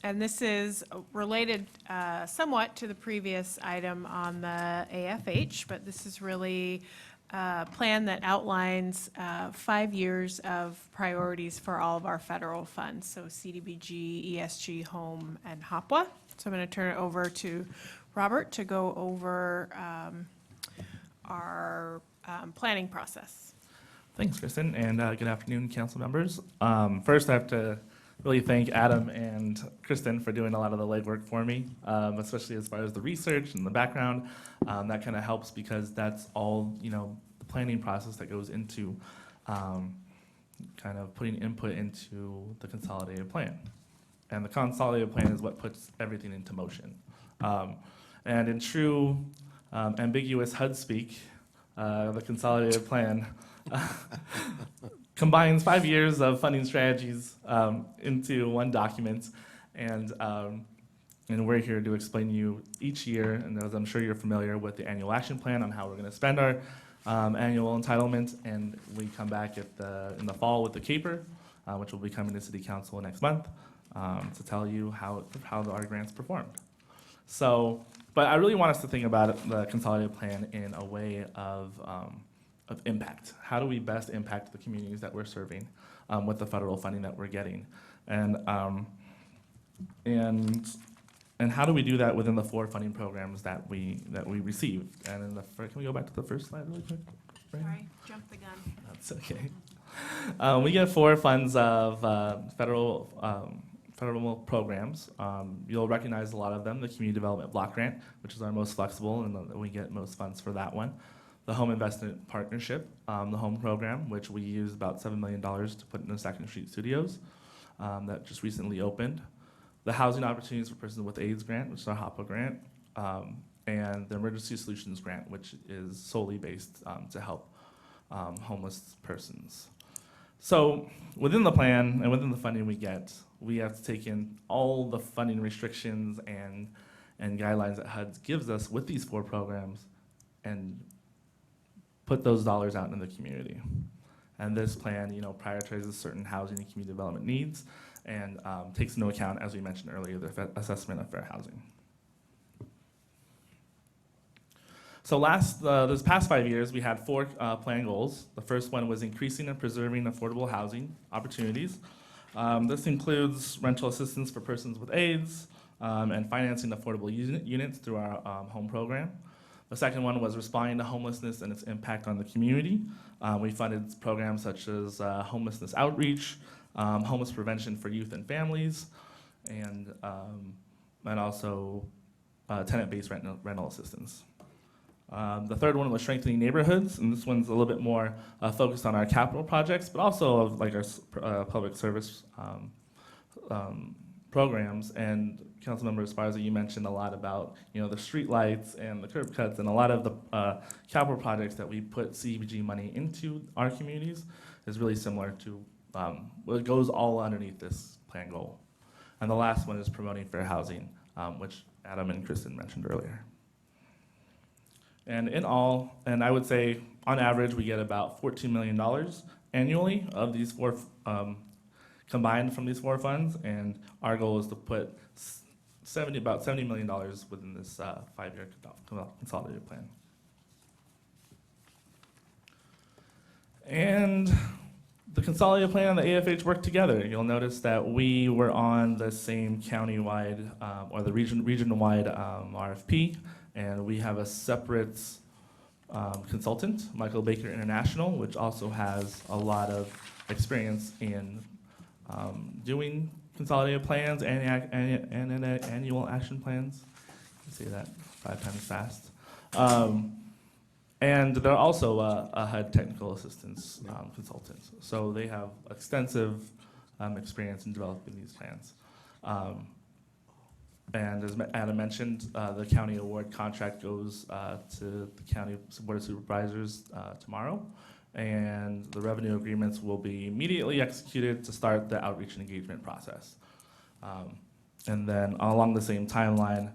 And this is related somewhat to the previous item on the AFH, but this is really a plan that outlines 5 years of priorities for all of our federal funds, so CDBG, ESG, Home, and HOPWA. So I'm going to turn it over to Robert to go over our planning process. Thanks, Kristen, and good afternoon, council members. First, I have to really thank Adam and Kristen for doing a lot of the legwork for me, especially as far as the research and the background. That kind of helps because that's all, the planning process that goes into kind of putting input into the consolidated plan. And the consolidated plan is what puts everything into motion. And in true ambiguous HUD speak, the consolidated plan combines 5 years of funding strategies into one document, and we're here to explain to you each year, and as I'm sure you're familiar with the annual action plan on how we're going to spend our annual entitlement, and we come back in the fall with the CAPER, which will be coming to City Council next month, to tell you how our grants performed. So, but I really want us to think about the consolidated plan in a way of impact. How do we best impact the communities that we're serving with the federal funding that we're getting? And how do we do that within the 4 funding programs that we received? And in can we go back to the first slide really quick? Brandon? Sorry, jumped the gun. That's okay. We get 4 funds of federal programs. You'll recognize a lot of them. The Community Development Block Grant, which is our most flexible, and we get most funds for that one. The Home Investment Partnership, the Home Program, which we use about $7 million to put in the Second Street Studios that just recently opened. The Housing Opportunities for Persons with AIDS Grant, which is our HOPA grant, and the Emergency Solutions Grant, which is solely based to help homeless persons. So within the plan and within the funding we get, we have to take in all the funding restrictions and guidelines that HUD gives us with these 4 programs and put those dollars out in the community. And this plan, prioritizes certain housing and community development needs and takes into account, as we mentioned earlier, the assessment of fair housing. So this past 5 years, we had 4 plan goals. The first one was increasing and preserving affordable housing opportunities. This includes rental assistance for persons with AIDS and financing affordable units through our home program. The second one was responding to homelessness and its impact on the community. We funded programs such as homelessness outreach, homeless prevention for youth and families, and also tenant-based rental assistance. The third one was strengthening neighborhoods, and this one's a little bit more focused on our capital projects, but also of like our public service programs. And Councilmember Esparza, you mentioned a lot about the street lights and the curb cuts, and a lot of the capital projects that we put CDBG money into our communities is really similar to it goes all underneath this plan goal. And the last one is promoting fair housing, which Adam and Kristen mentioned earlier. And in all, and I would say on average, we get about $14 million annually of these 4 combined from these 4 funds, and our goal is to put about $70 million within this 5-year consolidated plan. And the consolidated plan and the AFH work together. You'll notice that we were on the same county-wide or the region-wide RFP, and we have a separate consultant, Michael Baker International, which also has a lot of experience in doing consolidated plans and annual action plans. I say that 5 times fast. And they're also a HUD technical assistance consultant. So they have extensive experience in developing these plans. And as Adam mentioned, the county award contract goes to the County Board of Supervisors tomorrow. And the revenue agreements will be immediately executed to start the outreach and engagement process. And then along the same timeline,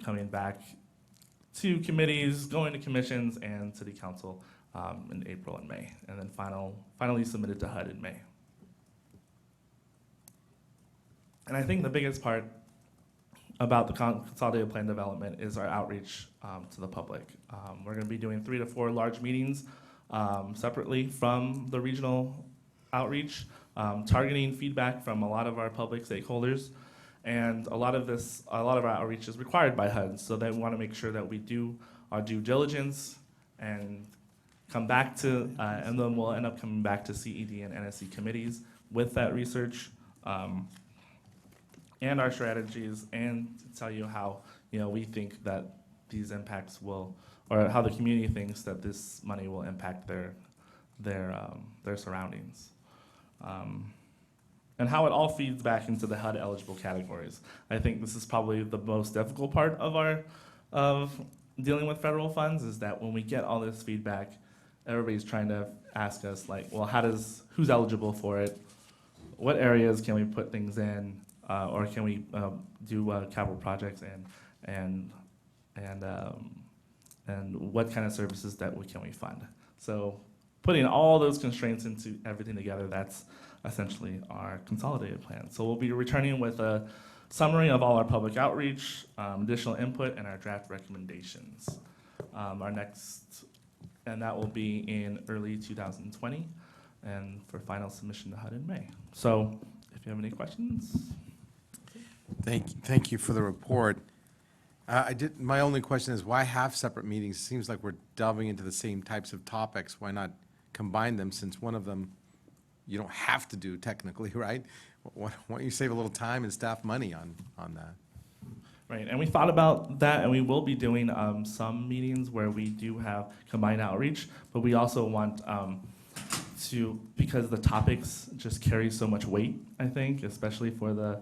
coming back to committees, going to commissions, and City Council in April and May, and then finally submitted to HUD in May. And I think the biggest part about the consolidated plan development is our outreach to the public. We're going to be doing 3 to 4 large meetings separately from the regional outreach, targeting feedback from a lot of our public stakeholders. And a lot of our outreach is required by HUD, so they want to make sure that we do our due diligence and come back to, and then we'll end up coming back to CED and NSC committees with that research and our strategies, and to tell you how we think that these impacts will, or how the community thinks that this money will impact their surroundings. And how it all feeds back into the HUD eligible categories. I think this is probably the most difficult part of dealing with federal funds, is that when we get all this feedback, everybody's trying to ask us like, well, who's eligible for it? What areas can we put things in? Or can we do capital projects and and what kind of services that can we fund. So putting all those constraints into everything together, that's essentially our consolidated plan. So we'll be returning with a summary of all our public outreach, additional input, and our draft recommendations. And that will be in early 2020, and for final submission to HUD in May. So if you have any questions. Thank you for the report. My only question is, why have separate meetings? Seems like we're delving into the same types of topics. Why not combine them, since one of them you don't have to do technically, right? Why don't you save a little time and staff money on that? Right, and we thought about that, and we will be doing some meetings where we do have combined outreach, but we also want because the topics just carry so much weight, I think, especially for the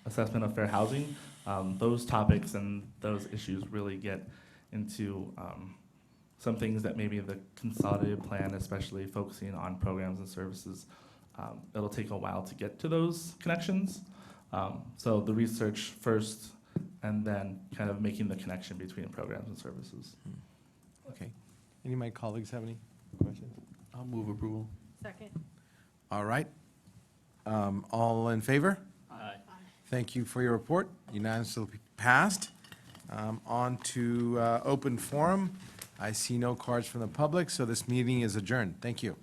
assessment of fair housing, those topics and those issues really get into some things that maybe the consolidated plan, especially focusing on programs and services, it'll take a while to get to those connections. So the research first, and then kind of making the connection between programs and services. Okay. Any of my colleagues have any questions? I'll move approval. Second. All right. All in favor? Aye. Thank you for your report. Unanimously passed. On to open forum. I see no cards from the public, so this meeting is adjourned. Thank you.